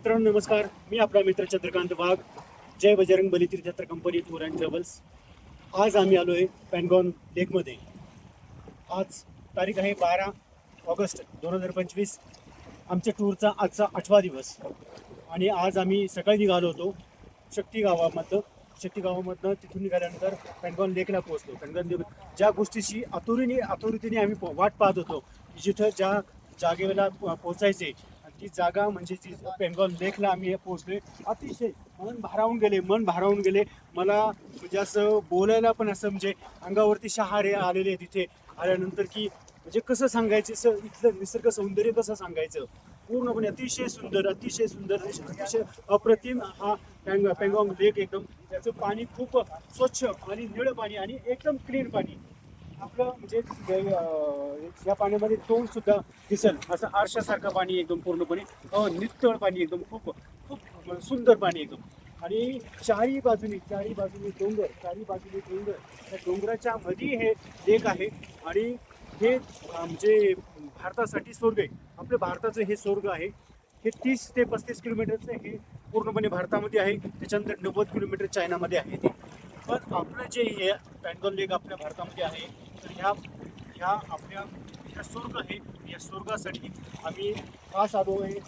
मित्रांनो नमस्कार. मी आपला मित्र चंद्रकांत वाघ, जय बजरंग बली तीर्थयात्रा कंपनी टूर अँड ट्रॅव्हल्स. आज आम्ही आलो आहे पॅनगॉन लेकमध्ये. आज तारीख आहे 12 ऑगस्ट 2025. आमच्या टूरचा आजचा 8वा दिवस आणि आज आम्ही सकाळी निघालो होतो शक्ती गावामधनं. तिथून निघाल्यानंतर पॅनगॉन लेकला पोहोचलो. पॅनगॉन लेक ज्या गोष्टीची आतुरतेने आम्ही वाट पाहत होतो, जिथं ज्या जागेला पोचायचे, ती जागा म्हणजे ती पॅनगॉन लेकला आम्ही पोहोचलोय. अतिशय मन भारावून गेले. मला म्हणजे असं बोलायला पण असं म्हणजे अंगावरती शहारे आलेले तिथे आल्यानंतर, की म्हणजे कसं सांगायचं, इथलं निसर्ग सौंदर्य कसं सांगायचं. पूर्णपणे अतिशय सुंदर अतिशय अप्रतिम हा पॅनगॉंग लेक. एकदम त्याचं पाणी खूप स्वच्छ आणि निळं पाणी आणि एकदम क्लीन पाणी. आपलं म्हणजे या पाण्यामध्ये तोंड सुद्धा दिसेल असं आरशासारखं पाणी, एकदम पूर्णपणे नितळ पाणी, एकदम खूप खूप सुंदर पाणी एकदम. आणि चारी बाजूनी डोंगर, त्या डोंगराच्या मध्ये हे लेक आहे. आणि हे म्हणजे भारतासाठी स्वर्ग आहे. आपल्या भारताचं हे स्वर्ग आहे. हे 30 ते 35 किलोमीटरचं हे पूर्णपणे भारतामध्ये आहे. त्याच्यानंतर 90 किलोमीटर चायनामध्ये आहे ते. पण आपलं जे हे पॅनगॉन लेक आपल्या भारतामध्ये आहे, तर ह्या आपल्या ह्या स्वर्ग आहे. या स्वर्गासाठी आम्ही खास आलो आहे.